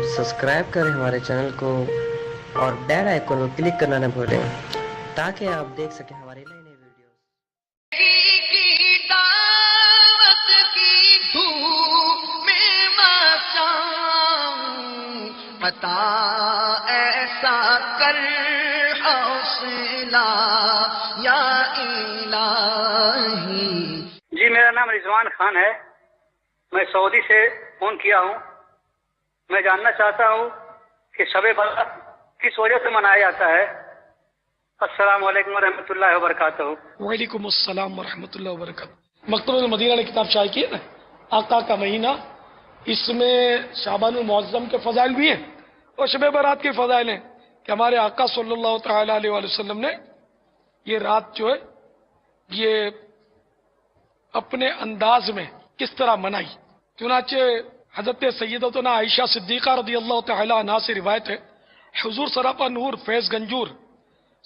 Subscribe करें हमारे channel को और बेल आइकन को क्लिक करना न भूलें ताकि आप देख सकें हमारी नई नई वीडियोस। की दावत की धूप में मचाऊं, पता ऐसा कर हौसला या इलाही। जी, मेरा नाम रिजवान खान है। मैं सऊदी से फोन किया हूँ। मैं जानना चाहता हूँ कि शब-ए बारात किस वजह से मनाया जाता है। अस्सलाम वालेकुम रहमतुल्लाहि व बरकातहू। वालेकुम अस्सलाम वरहमतुल्लाहि वबरकातुहू। मकतबुल मदीना ने किताब शाये की है ना, आका का महीना, इसमें शाबानुल मुअज़्ज़म के फ़ज़ाइल भी हैं और शब बारात के फ़ज़ाइल हैं कि हमारे आका सल्लल्लाहु तआला अलैहि वसल्लम ने ये रात जो है ये अपने अंदाज में किस तरह मनाई। चुनाचे हज़रत सय्यदतुना आयशा सिद्दीक़ा रज़ियल्लाहु तआला अन्हा से रिवायत है, हुज़ूर सरापा नूर फैज़ गंजूर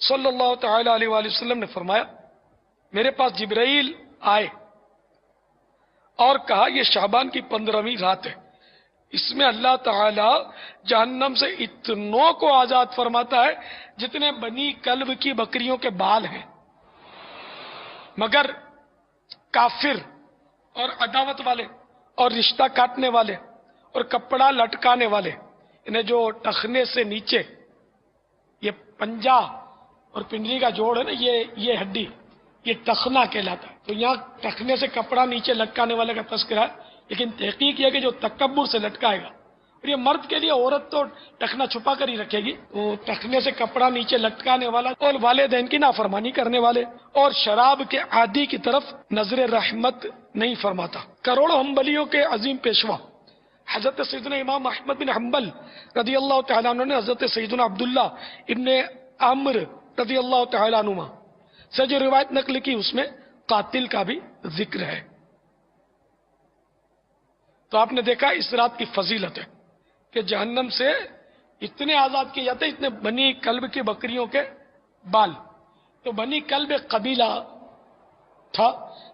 सल्लल्लाहु तआला अलैहि वसल्लम ने फरमाया, मेरे पास जिब्राइल आए और कहा ये शाबान की 15वीं रात है, इसमें अल्लाह ताला जहन्नम से इतनों को आजाद फरमाता है जितने बनी कल्ब की बकरियों के बाल हैं, मगर काफिर और अदावत वाले और रिश्ता काटने वाले और कपड़ा लटकाने वाले, इन्हें जो टखने से नीचे ये पंजा और पिंडली का जोड़ है ना, ये हड्डी, ये टखना कहलाता है। तो यहाँ टखने से कपड़ा नीचे लटकाने वाले का तस्करा है, लेकिन तहकीक यह कि जो तकब्बुर से लटकाएगा, और ये मर्द के लिए, औरत तो टखना छुपा कर ही रखेगी, तो टखने से कपड़ा नीचे लटकाने वाला और वालिदैन की नाफरमानी करने वाले और शराब के आदी की तरफ नजर रहमत नहीं फरमाता। करोड़ों हम्बलियों के अजीम पेशवा हजरत सैयदना इमाम अहमद बिन हम्बल रज़ियल्लाहु तआला अन्हु ने हजरत सैयदना अब्दुल्ला इब्ने अम्र रज़ियल्लाहु तआला अन्हुमा से जो रिवायत नकल की, उसमें कातिल का भी जिक्र है। तो आपने देखा इस रात की फजीलत है कि जहन्नम से इतने आजाद किए जाते, इतने बनी कल्ब की बकरियों के बाल। तो बनी कल्ब एक कबीला था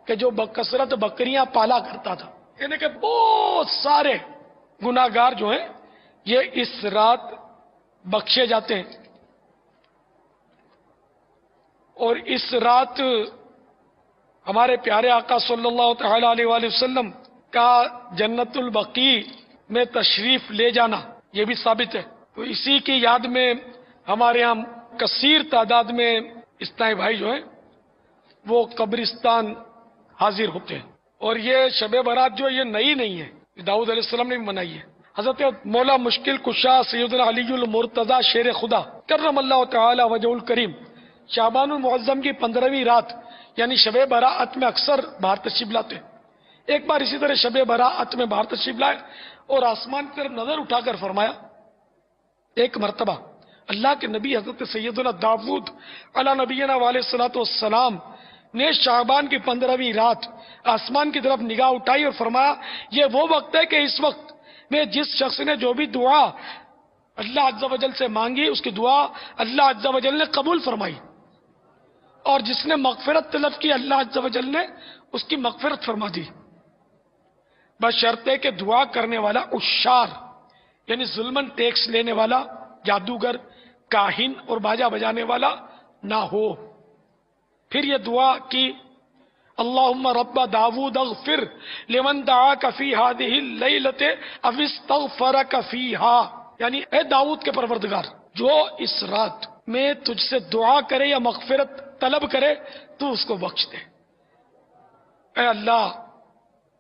कि जो बकसरत बकरियां पाला करता था, यानी कि बहुत सारे गुनाहगार जो हैं ये इस रात बख्शे जाते हैं। और इस रात हमारे प्यारे आका सल्लल्लाहु तआला अलैहि वसल्लम का जन्नतुल बकी में तशरीफ ले जाना ये भी साबित है। तो इसी की याद में हमारे यहाँ कसीर तादाद में इस्लामी भाई जो हैं वो कब्रिस्तान हाजिर होते हैं। और ये शब बारात जो ये नई नहीं है, दाऊद अलैहिस्सलाम ने भी मनाई है। हजरत मौला मुश्किल कुशा सैयदना अलीउल मुर्तजा शेर खुदा करमल्लाहु तआला वजहुल करीम शाबानुल मुअज़्ज़म की 15वीं रात यानी शब बारात में अक्सर बाहर तशरीफ लाते। एक बार इसी तरह शब बारात में बाहर तशरीफ लाए और आसमान की तरफ नजर उठाकर फरमाया, एक मरतबा अल्लाह के नबी हजरत सैयदना दाऊद अला नबीना वालेस्सलातु वस्सलाम ने शाबान की 15वीं रात आसमान की तरफ निगाह उठाई और फरमाया, ये वो वक्त है कि इस वक्त में जिस शख्स ने जो भी दुआ अल्लाह अज़्ज़ा वजल से मांगी उसकी दुआ अल्लाह अज़्ज़ा वजल ने कबूल फरमाई, और जिसने मगफिरत तलब की अल्लाह अज़्ज़ा वजल ने उसकी मगफिरत फरमा दी, बशर्ते कि दुआ करने वाला उशार यानी जुल्मन टैक्स लेने वाला, जादूगर, काहिन और बाजा बजाने वाला ना हो। फिर ये दुआ की, अल्लाहुम्मा रब्बा दाऊद अग़फिर लिमन दआका फी हादिही लैलति अव इस्तग़फरका फीहा, यानी ए दाऊद के परवरदिगार जो इस रात में तुझसे दुआ करे या मगफिरत तलब करे तू उसको बख्श दे। ए अल्लाह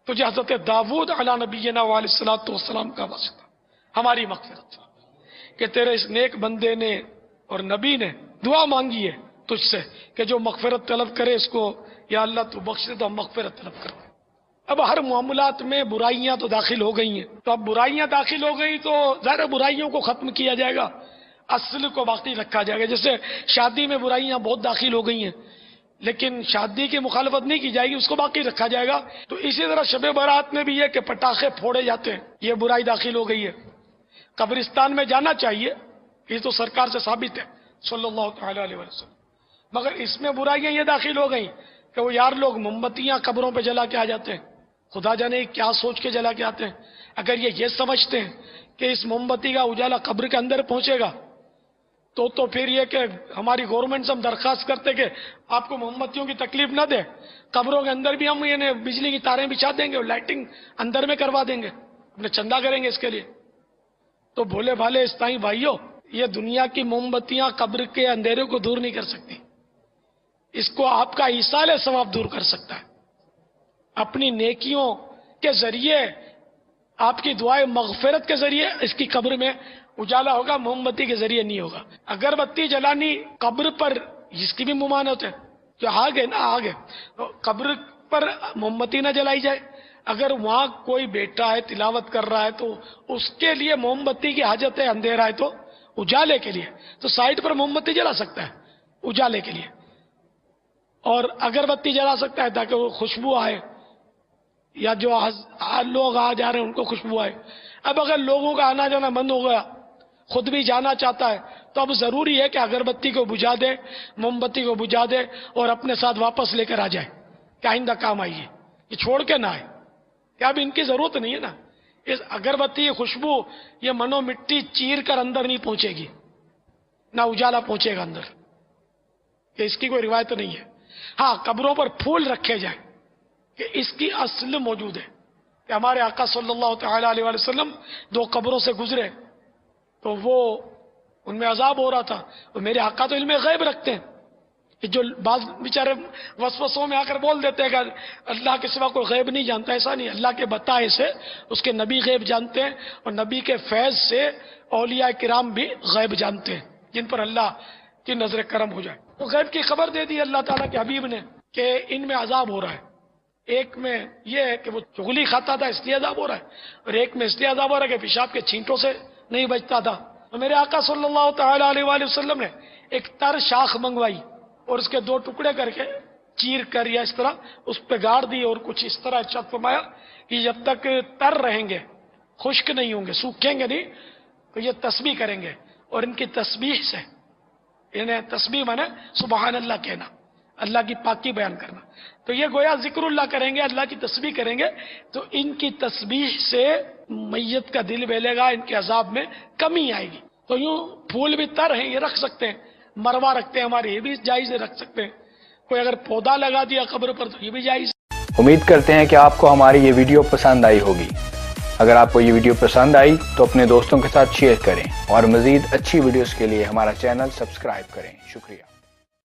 तुझे हजरत दाऊद अला नबीना वालेस्सलातु वस्सलाम का वास्ता, हमारी मगफिरत कि तेरे इस नेक बंदे ने और नबी ने दुआ मांगी है तुझसे कि जो मगफिरत तलब करे इसको या अल्लाह तू बख्श दे, तो हम मगफिरत तलब कर। अब हर मामलात में बुराइयां तो दाखिल हो गई हैं, तो अब बुराइयां दाखिल हो गई तो ज़ाहिर बुराइयों को खत्म किया जाएगा, असल को बाकी रखा जाएगा। जैसे शादी में बुराइयां बहुत दाखिल हो गई हैं लेकिन शादी की मुखालफत नहीं की जाएगी, उसको बाकी रखा जाएगा। तो इसी तरह शब बारात में भी है कि पटाखे फोड़े जाते हैं, ये बुराई दाखिल हो गई है। कब्रिस्तान में जाना चाहिए, ये तो सरकार से साबित है सल्लल्लाहु तआला अलैहि वसल्लम, मगर इसमें बुराइयां ये दाखिल हो गई कि वो यार लोग मोमबत्तियां कब्रों पे जला के आ जाते हैं, خدا جانے کیا سوچ کے جلا کے آتے ہیں. اگر یہ سمجھتے ہیں کہ اس موم بتی کا اجالا قبر کے اندر پہنچے گا تو پھر یہ کہ ہماری گورنمنٹ سے ہم درخواست کرتے کہ آپ کو موم بتیوں کی تکلیف نہ دے، قبروں کے اندر بھی ہم یہ بجلی کی تاریں بچھا دیں گے اور لائٹنگ اندر میں کروا دیں گے، اپنے چندہ کریں گے اس کے لیے. تو بھولے بھالے اسلامی بھائیوں، یہ دنیا کی موم بتیاں قبر کے اندھیرے کو دور نہیں کر سکتی. اس کو آپ کا ایصال ثواب دور کر سکتا ہے. اپنی نیکیوں کے ذریعے، آپ کی دعائیں مغفرت کے ذریعے اس کی قبر میں اجالا ہوگا، موم بتی کے ذریعے نہیں ہوگا. اگر بتی جلانی قبر پر، اس کی بھی ممانعت ہے جو آگے قبر پر موم بتی نہ جلائی جائے. اگر وہاں کوئی بیٹا ہے تلاوت کر رہا ہے تو اس کے لیے موم بتی کی حاجت ہے، اندھیرا ہے تو اجالے کے لیے تو سائڈ پر موم بتی جلا سکتا ہے اجالے کے لیے، اور اگربتی جلا سکتا ہے تاکہ وہ خوشبو آئے، یا جو لوگ آ جا رہے ہیں ان کو خوشبو آئے. اب اگر لوگوں کا آنا جانا بند ہو گیا، خود بھی جانا چاہتا ہے، تو اب ضروری ہے کہ اگربتی کو بجھا دے، موم بتی کو بجھا دے اور اپنے ساتھ واپس لے کر آ جائے کہ آئندہ کام آئیے، یہ چھوڑ کے نہ آئے. کیا اب ان کی ضرورت نہیں ہے نا. اس اگربتی خوشبو یہ منو مٹی چیر کر اندر نہیں پہنچے گی، نہ اجالا پہنچے گا اندر، کہ اس کی کوئی روایت نہیں ہے. ہاں، قبروں پر پھول رکھے جائیں کہ اس کی اصل موجود ہے کہ ہمارے آقا صلی اللہ تعالی علیہ وسلم 2 قبروں سے گزرے تو وہ ان میں عذاب ہو رہا تھا. اور میرے آقا تو علم غیب رکھتے ہیں، جو بعض بیچارے وسوسوں میں آ کر بول دیتے ہیں کہ اللہ کے سوا کوئی غیب نہیں جانتا. ایسا نہیں، اللہ کے بتائے سے اس کے نبی غیب جانتے ہیں، اور نبی کے فیض سے اولیاء کرام بھی غیب جانتے ہیں جن پر اللہ کی نظر کرم ہو جائے. تو غیب کی خبر دے دی اللہ تعالیٰ کے حبیب نے کہ ان میں عذاب ہو رہا ہے. ایک میں یہ ہے کہ وہ چغلی کھاتا تھا اس لیے عذاب ہو رہا ہے، اور ایک میں اس لیے عذاب ہو رہا ہے کہ پیشاب کے چھینٹوں سے نہیں بچتا تھا. تو میرے آقا صلی اللہ تعالی علیہ وآلہ وسلم نے ایک تر شاخ منگوائی اور اس کے 2 ٹکڑے کر کے چیر کر یا اس طرح اس پہ گاڑ دی، اور کچھ اس طرح ارشاد فرمایا کہ جب تک تر رہیں گے، خشک نہیں ہوں گے، سوکھیں گے نہیں، تو یہ تسبیح کریں گے. اور ان کی تسبیح سے، انہیں تسبیح مانے سبحان اللہ کہنا، اللہ کی پاکی بیان کرنا. تو یہ گویا ذکر اللہ کریں گے، اللہ کی تسبیح کریں گے، تو ان کی تسبیح سے میت کا دل بہلے گا، ان کے عذاب میں کمی آئے گی. تو یوں پھول بھی تر ہیں، یہ رکھ سکتے ہیں، مروا رکھتے ہیں ہمارے، یہ بھی جائز ہے، رکھ سکتے ہیں. کوئی اگر پودا لگا دیا قبر پر تو یہ بھی جائز ہے. امید کرتے ہیں کہ آپ کو ہماری یہ ویڈیو پسند آئی ہوگی. اگر آپ کو یہ ویڈیو پسند آئی تو اپنے دوستوں کے ساتھ شیئر کریں، اور مزید اچھی ویڈیوز کے لیے ہمارا چینل سبسکرائب کریں. شکریہ.